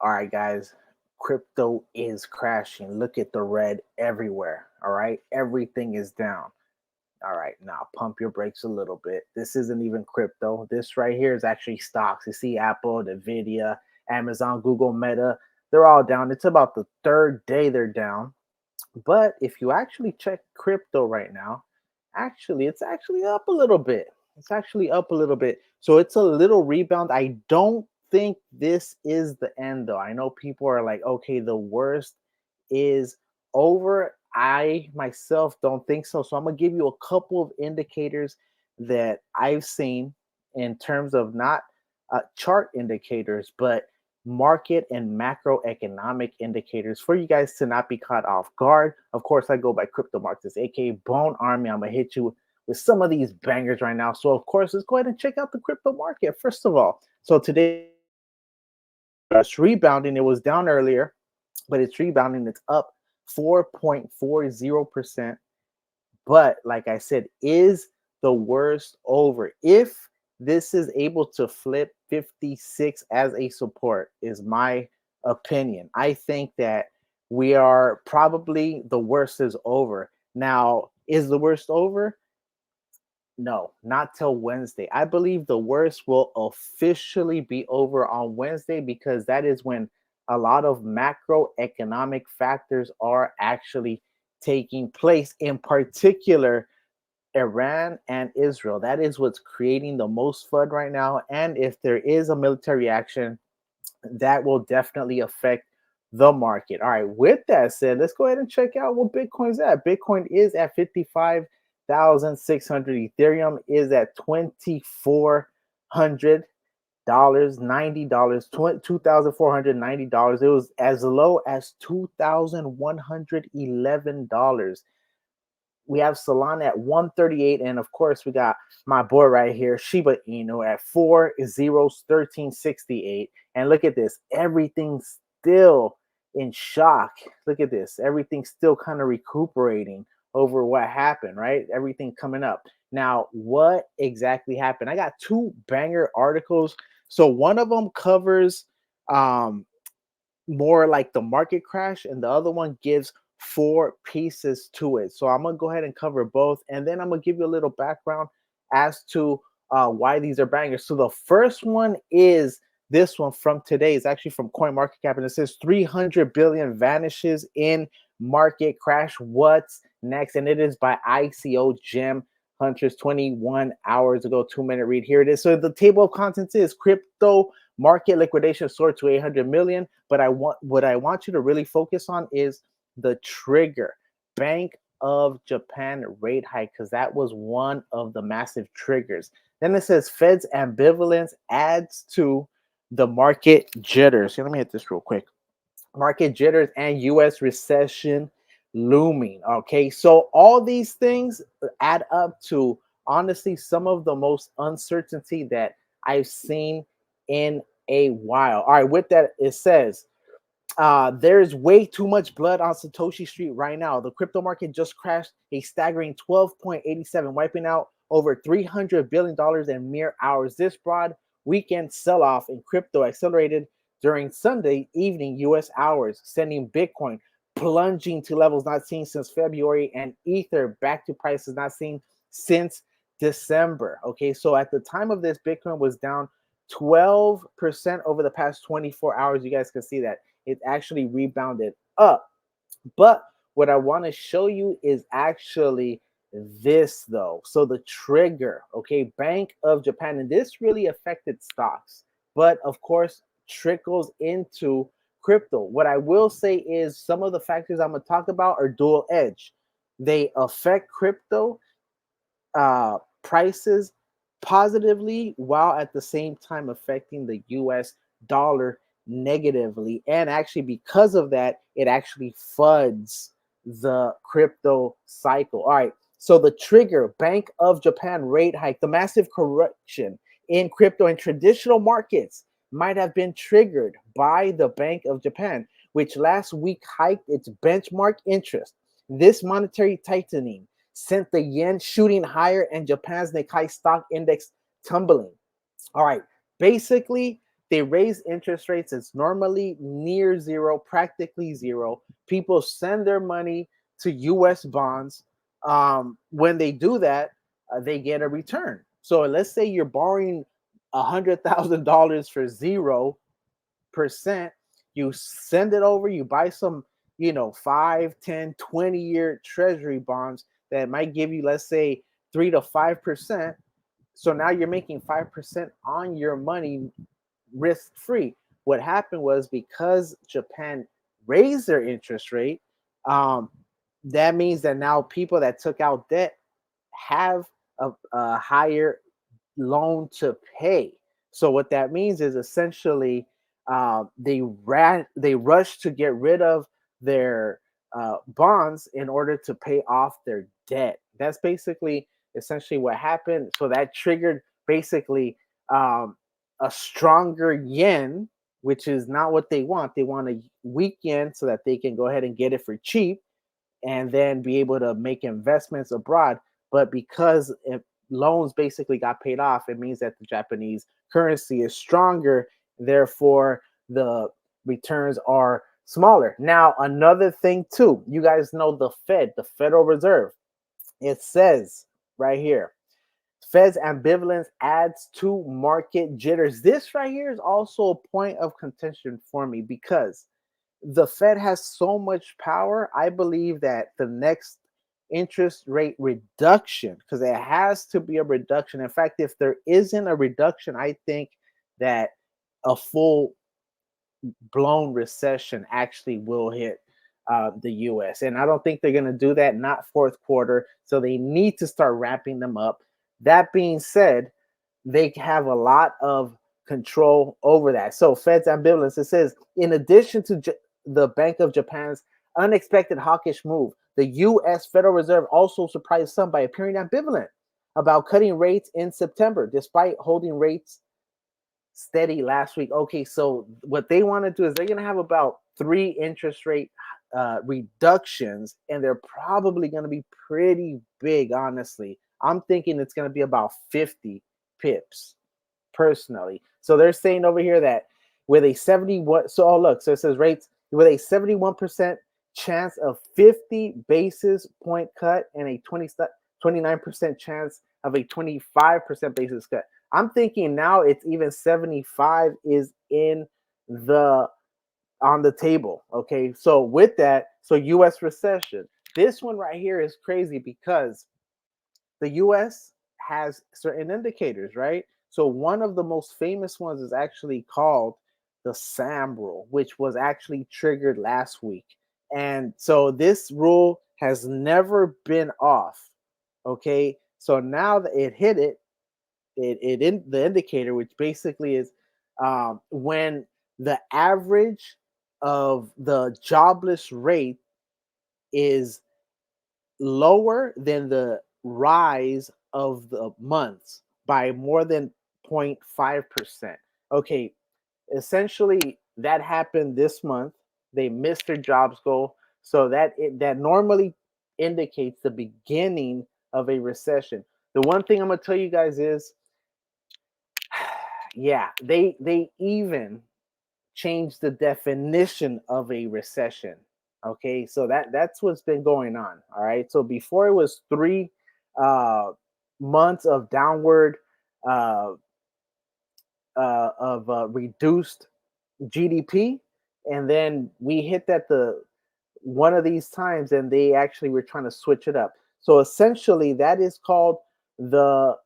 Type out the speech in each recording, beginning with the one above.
All right, guys, crypto is crashing. Look at the red everywhere. All right, everything is down. All right, now pump your brakes a little bit. This isn't even crypto. This right here is actually stocks. You see Apple, Nvidia, Amazon, Google, Meta, they're all down. It's about the third day they're down. But if you actually check crypto right now, it's actually up a little bit. It's actually up a little bit. So it's a little rebound. I don't think this is the end though. I know people are like, okay, the worst is over. I myself don't think so. So I'm gonna give you a couple of indicators that I've seen in terms of not chart indicators, but market and macroeconomic indicators for you guys to not be caught off guard. Of course, I go by Crypto Markets, aka Bone Army. I'm gonna hit you with some of these bangers right now. So, of course, let's go ahead and check out the crypto market first of all. So today it's rebounding. It was down earlier, but it's rebounding. It's up 4.40%. But like I said, is the worst over? If this is able to flip 56 as a support, is my opinion. I think that we are probably the worst is over. Now, is the worst over? No, not till Wednesday. I believe the worst will officially be over on Wednesday because that is when a lot of macroeconomic factors are actually taking place, in particular Iran and Israel. That is what's creating the most FUD right now. And if there is a military action, that will definitely affect the market. All right, with that said, let's go ahead and check out what Bitcoin's at. Bitcoin is at 55,600. Ethereum is at 2,400 dollars, $90, $2,490. It was as low as $2,111. We have Solana at 138, and of course we got my boy right here, Shiba Inu at 1368. And look at this, everything's still in shock. Look at this, everything's still kind of recuperating over what happened, right? Everything coming up. Now, what exactly happened? I got two banger articles. So one of them covers more like the market crash, and the other one gives four pieces to it. So I'm gonna go ahead and cover both, and then I'm gonna give you a little background as to why these are bangers. So the first one is this one from today. It's actually from CoinMarketCap, and it says 300 billion vanishes in market crash. What's next? And it is by ICO Gem Hunters 21 hours ago. 2-minute read. Here it is. So the table of contents is crypto market liquidation soared to 800 million. But what I want you to really focus on is the trigger, Bank of Japan rate hike, because that was one of the massive triggers. Then it says Fed's ambivalence adds to the market jitters. Here, let me hit this real quick. Market jitters and U.S. recession looming. Okay, so all these things add up to honestly some of the most uncertainty that I've seen in a while. All right, with that, it says there's way too much blood on Satoshi Street right now. The crypto market just crashed a staggering 12.87, wiping out over $300 billion in mere hours. This broad weekend sell-off in crypto accelerated during Sunday evening U.S. hours, sending Bitcoin plunging to levels not seen since February, and Ether back to prices not seen since December. Okay, so at the time of this, Bitcoin was down 12% over the past 24 hours. You guys can see that it actually rebounded up. But what I want to show you is actually this though. So the trigger, okay, Bank of Japan, and this really affected stocks, but of course trickles into crypto. What I will say is some of the factors I'm going to talk about are dual edge. They affect crypto prices positively while at the same time affecting the US dollar negatively. And actually, because of that, it actually FUDs the crypto cycle. All right. So the trigger, Bank of Japan rate hike, the massive correction in crypto and traditional markets might have been triggered by the Bank of Japan, which last week hiked its benchmark interest. This monetary tightening sent the yen shooting higher and Japan's Nikkei stock index tumbling. All right, basically, They raise interest rates. It's normally near zero, practically zero. People send their money to US bonds. When they do that, they get a return. So let's say you're borrowing $100,000 for 0%. You send it over, you buy some, 5, 10, 20-year treasury bonds that might give you, let's say, 3 to 5%. So now you're making 5% on your money risk free. What happened was, because Japan raised their interest rate, um, that means that now people that took out debt have a higher loan to pay. So what that means is, essentially, they rush to get rid of their bonds in order to pay off their debt. That's basically essentially what happened. So that triggered, basically, um, a stronger yen, which is not what they want. They want a weak yen so that they can go ahead and get it for cheap and then be able to make investments abroad. But because loans basically got paid off, it means that the Japanese currency is stronger. Therefore, the returns are smaller. Now, another thing too, you guys know the Fed, the Federal Reserve. It says right here, Fed's ambivalence adds to market jitters. This right here is also a point of contention for me, because the Fed has so much power. I believe that the next interest rate reduction, because there has to be a reduction. In fact, if there isn't a reduction, I think that a full blown recession actually will hit the US. And I don't think they're going to do that, not fourth quarter. So they need to start wrapping them up. That being said, they have a lot of control over that. So Fed's ambivalence, it says, in addition to the Bank of Japan's unexpected hawkish move, the U.S. Federal Reserve also surprised some by appearing ambivalent about cutting rates in September, despite holding rates steady last week. Okay, so what they want to do is they're going to have about 3 interest rate reductions, and they're probably going to be pretty big, honestly. I'm thinking it's going to be about 50 pips personally. So they're saying over here that with a 71, so oh look, so it says rates with a 71% chance of 50 basis point cut and a 29% chance of a 25% basis cut. I'm thinking now it's even 75 is in the on the table. Okay, so with that, so US recession. This one right here is crazy because the US has certain indicators, right? So one of the most famous ones is actually called the Sahm Rule, which was actually triggered last week. And so this rule has never been off. Okay, so now that it hit it in the indicator, which basically is when the average of the jobless rate is lower than the rise of the months by more than 0.5%. Okay, essentially that happened this month. They missed their jobs goal, so that normally indicates the beginning of a recession. The one thing I'm gonna tell you guys is, yeah, they even changed the definition of a recession. Okay, so that's what's been going on. All right, so before it was 3 months of downward uh, of reduced GDP, and then we hit that the one of these times, and they actually were trying to switch it up. So essentially, that is called the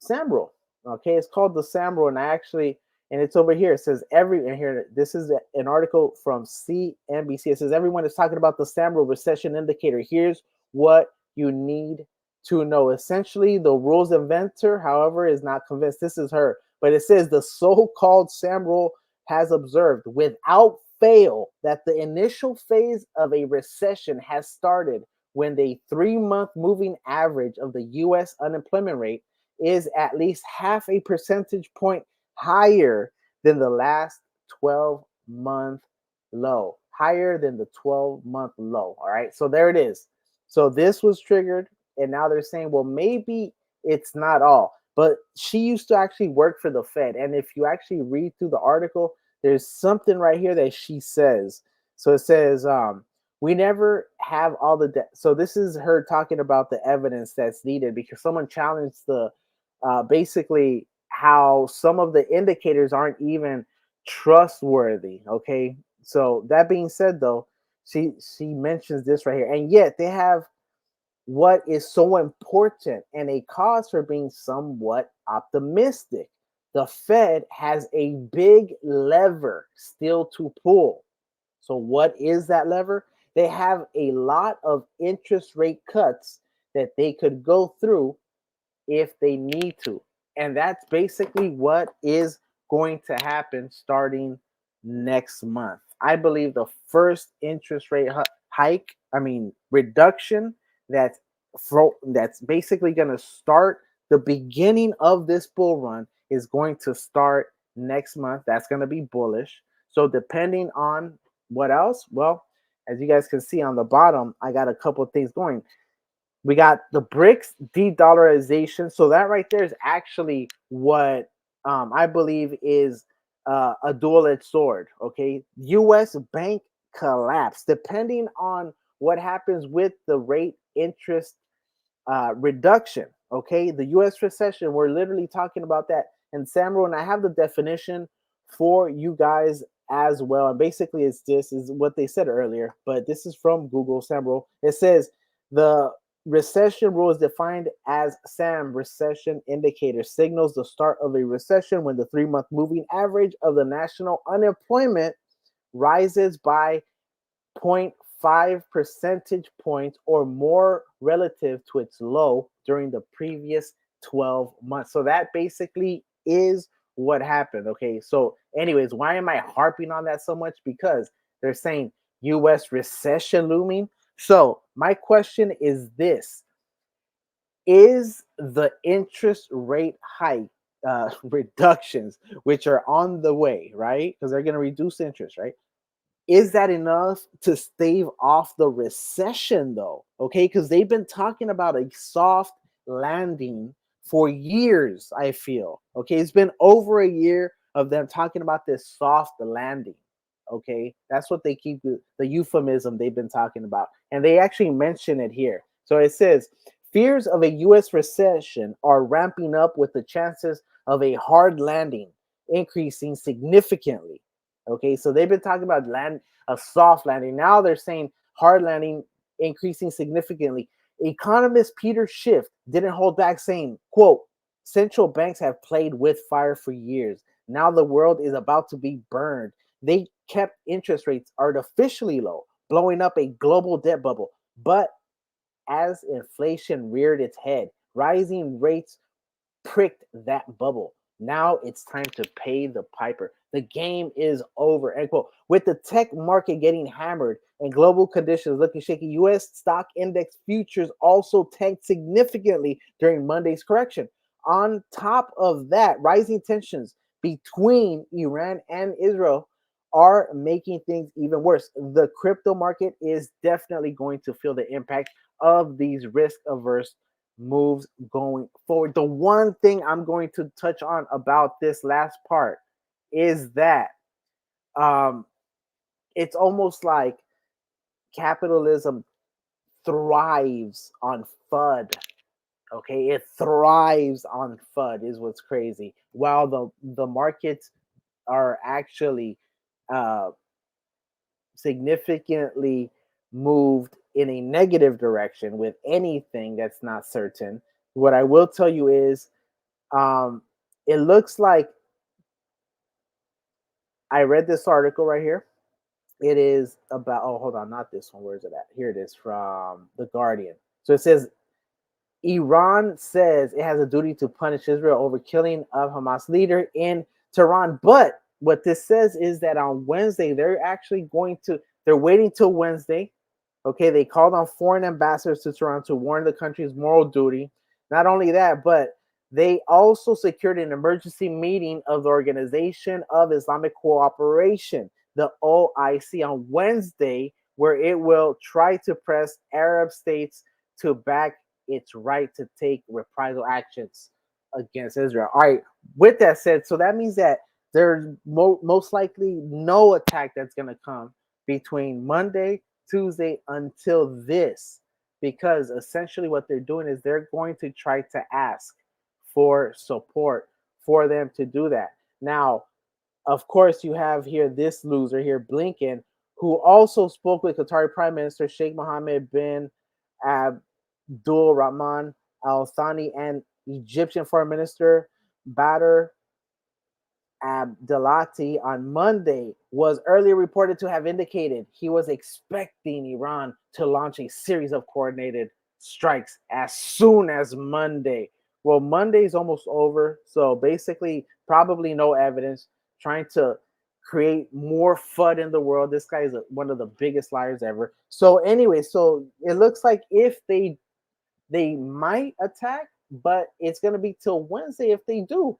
Sahm Rule. Okay, it's called the Sahm Rule, and and it's over here. It says and here, this is an article from CNBC. It says everyone is talking about the Sahm Rule recession indicator. Here's what you need to know. Essentially, the rule's inventor, however, is not convinced. This is her, but it says the so-called Sahm Rule has observed without fail that the initial phase of a recession has started when the 3-month moving average of the U.S. unemployment rate is at least half a percentage point higher than the last 12-month low. Higher than the 12-month low. All right. So there it is. So this was triggered. And now they're saying, well, maybe it's not all. but she used to actually work for the Fed. And if you actually read through the article, there's something right here that she says. So it says, we never have all the so this is her talking about the evidence that's needed because someone challenged the basically how some of the indicators aren't even trustworthy. Okay, so that being said, though, she mentions this right here, and yet they have what is so important and a cause for being somewhat optimistic. The Fed has a big lever still to pull. So, what is that lever? They have a lot of interest rate cuts that they could go through if they need to. And that's basically what is going to happen starting next month. I believe the first interest rate hike, I mean reduction that's that's basically going to start the beginning of this bull run is going to start next month. That's going to be bullish. So depending on what else, well, as you guys can see on the bottom, I got a couple of things going. We got the BRICS de-dollarization. So that right there is actually what I believe is a dual-edged sword. Okay, U.S. bank collapse. Depending on what happens with the rate interest reduction. Okay, the U.S. recession. We're literally talking about that. And Sahm Rule, and I have the definition for you guys as well. And basically, it's this is what they said earlier, but this is from Google. Sahm Rule. It says the recession rule is defined as SAM recession indicator signals the start of a recession when the 3-month moving average of the national unemployment rises by 0.5 percentage points or more relative to its low during the previous 12 months. So that basically is what happened. Okay. So, anyways, why am I harping on that so much? Because they're saying US recession looming. So, my question is this: is the interest rate hike reductions, which are on the way, right? Because they're going to reduce interest, right? Is that enough to stave off the recession, though? Okay, because they've been talking about a soft landing for years, I feel. Okay, it's been over a year of them talking about this soft landing. Okay, that's what they keep the euphemism they've been talking about. And they actually mention it here. So it says fears of a US recession are ramping up with the chances of a hard landing increasing significantly. Okay, so they've been talking about a soft landing. Now they're saying hard landing increasing significantly. Economist Peter Schiff didn't hold back, saying, "quote Central banks have played with fire for years. Now the world is about to be burned. They kept interest rates artificially low, blowing up a global debt bubble. But as inflation reared its head, rising rates pricked that bubble. Now it's time to pay the piper. The game is over." End quote. With the tech market getting hammered and global conditions looking shaky, U.S. stock index futures also tanked significantly during Monday's correction. On top of that, rising tensions between Iran and Israel are making things even worse. The crypto market is definitely going to feel the impact of these risk averse moves going forward. The one thing I'm going to touch on about this last part is that um, it's almost like capitalism thrives on FUD. Okay, it thrives on FUD is what's crazy. While the markets are actually uh, significantly moved in a negative direction with anything that's not certain. What I will tell you is um, it looks like I read this article right here. It is about, oh, hold on, not this one. Where is it at? Here it is from The Guardian. So it says Iran says it has a duty to punish Israel over killing of Hamas leader in Tehran. But what this says is that on Wednesday, they're actually they're waiting till Wednesday. Okay, they called on foreign ambassadors to Tehran to warn the country's moral duty. Not only that, but they also secured an emergency meeting of the Organization of Islamic Cooperation, the OIC, on Wednesday, where it will try to press Arab states to back its right to take reprisal actions. against Israel. All right. With that said, so that means that there's most likely no attack that's going to come between Monday, Tuesday until this, because essentially what they're doing is they're going to try to ask for support for them to do that. Now, of course, you have here this loser here, Blinken, who also spoke with Qatari Prime Minister Sheikh Mohammed bin Abdul Rahman Al Thani and Egyptian Foreign Minister Badr Abdelati on Monday was earlier reported to have indicated he was expecting Iran to launch a series of coordinated strikes as soon as Monday. Well, Monday's almost over, so basically, probably no evidence, trying to create more FUD in the world. This guy is one of the biggest liars ever. So, anyway, so it looks like if they might attack, but it's going to be till Wednesday if they do.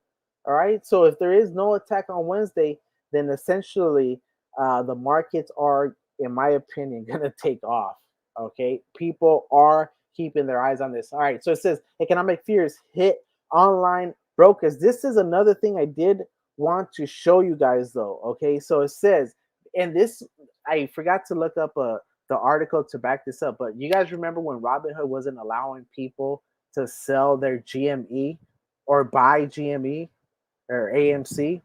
All right. So if there is no attack on Wednesday, then essentially the markets are, in my opinion, going to take off. Okay. People are keeping their eyes on this. All right. So it says economic fears hit online brokers. This is another thing I did want to show you guys, though. Okay. So it says, and this, I forgot to look up the article to back this up, but you guys remember when Robinhood wasn't allowing people to sell their GME or buy GME or AMC?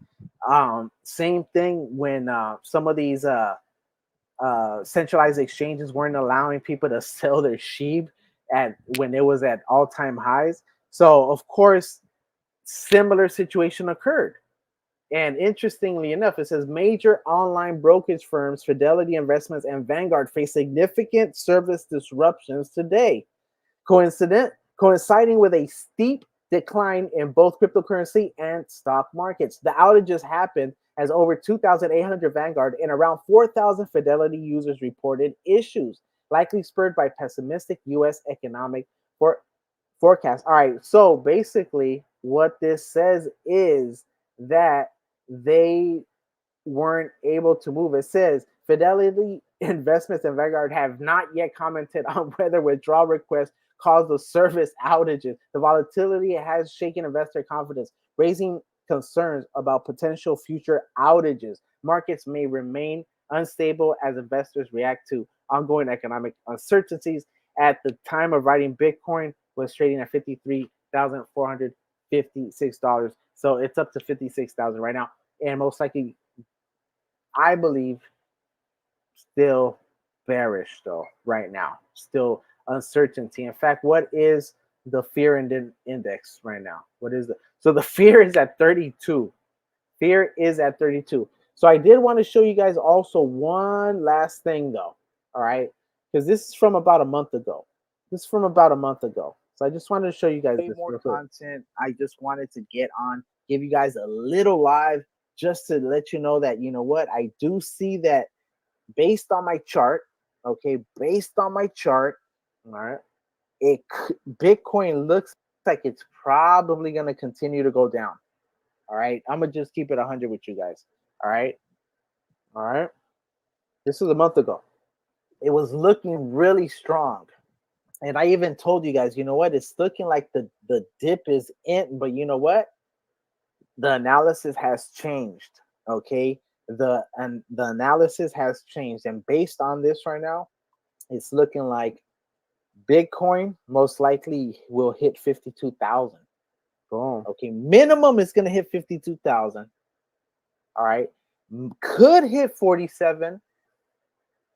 Same thing when some of these centralized exchanges weren't allowing people to sell their Shib at when it was at all-time highs. So of course, similar situation occurred. And interestingly enough, it says major online brokerage firms, Fidelity Investments and Vanguard, face significant service disruptions today, coinciding with a steep decline in both cryptocurrency and stock markets. The outages happened as over 2,800 Vanguard and around 4,000 Fidelity users reported issues, likely spurred by pessimistic U.S. economic forecast. All right, so basically, what this says is that they weren't able to move. It says Fidelity Investments and Vanguard have not yet commented on whether withdrawal requests caused the service outages. The volatility has shaken investor confidence, raising concerns about potential future outages. Markets may remain unstable as investors react to ongoing economic uncertainties. At the time of writing, Bitcoin was trading at $53,456. So it's up to 56,000 right now. And most likely, I believe, still bearish though right now. Still uncertainty. In fact, what is the fear index right now? What is so the fear is at 32. Fear is at 32. So I did want to show you guys also one last thing though. All right. Because this is from about a month ago. So I just wanted to show you guys this more content. I just wanted to get on, give you guys a little live just to let you know that, you know what, I do see that based on my chart, okay, all right, Bitcoin looks like it's probably going to continue to go down. All right, I'm going to just keep it 100 with you guys. All right. This was a month ago. It was looking really strong. And I even told you guys, you know what? It's looking like the dip is in, but you know what? The analysis has changed. Okay, the analysis has changed, and based on this right now, it's looking like Bitcoin most likely will hit 52,000. Boom. Okay, minimum is gonna hit 52,000. All right, could hit 47.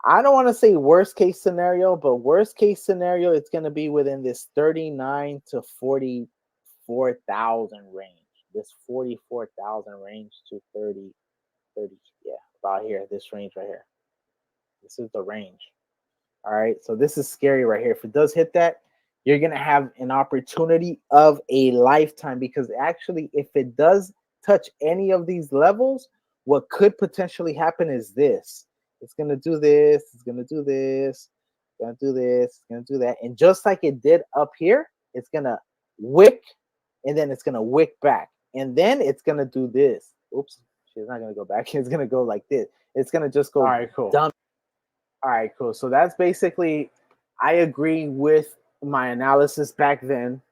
I don't want to say worst case scenario, but worst case scenario, it's going to be within this 39 to 44,000 range. This 44,000 range to 30, yeah, about here, this range right here. This is the range. All right, so this is scary right here. If it does hit that, you're going to have an opportunity of a lifetime, because actually, if it does touch any of these levels, what could potentially happen is this. It's going to do this, it's going to do this, it's going to do this, it's going to do that. And just like it did up here, it's going to wick, and then it's going to wick back. And then it's going to do this. Oops, she's not going to go back. It's going to go like this. It's going to just go dumb. All right, cool. So that's basically, I agree with my analysis back then.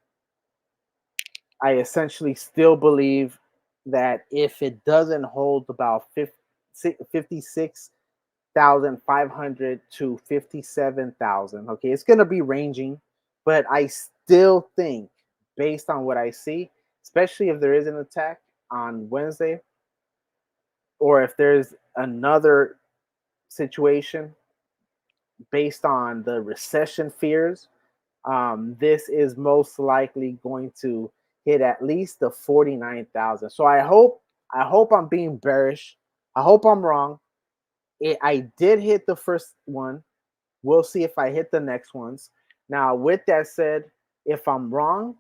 I essentially still believe that if it doesn't hold about 56,500 to 57,000, okay, it's going to be ranging, but I still think, based on what I see, especially if there is an attack on Wednesday, or if there's another situation based on the recession fears, this is most likely going to hit at least the 49,000. So I hope I'm being bearish. I hope I'm wrong. I did hit the first one. We'll see if I hit the next ones. Now, with that said, if I'm wrong,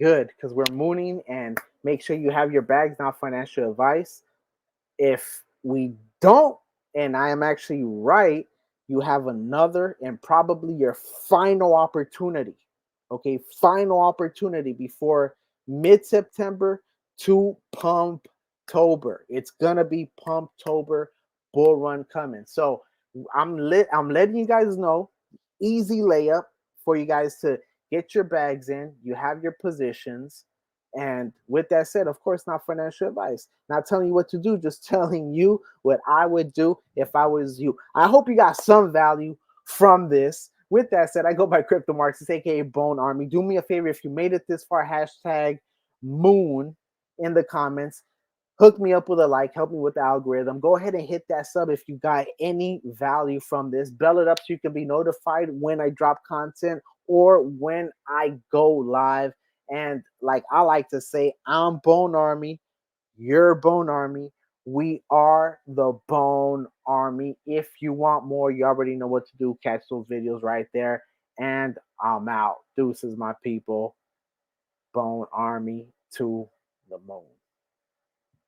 good, because we're mooning, and make sure you have your bags, not financial advice. If we don't, and I am actually right, you have another and probably your final opportunity. Okay, final opportunity before mid-September to Pumptober. It's gonna be Pumptober, bull run coming. So I'm letting you guys know, easy layup for you guys to get your bags in. You have your positions. And with that said, of course, not financial advice. Not telling you what to do, just telling you what I would do if I was you. I hope you got some value from this. With that said, I go by Crypto Marxist, aka Bone Army. Do me a favor, if you made it this far, hashtag moon in the comments. Hook me up with a like, help me with the algorithm. Go ahead and hit that sub if you got any value from this. Bell it up so you can be notified when I drop content or when I go live. And like I like to say, I'm Bone Army, you're Bone Army. We are the Bone Army. If you want more, you already know what to do. Catch those videos right there. And I'm out. Deuces, my people. Bone Army to the moon.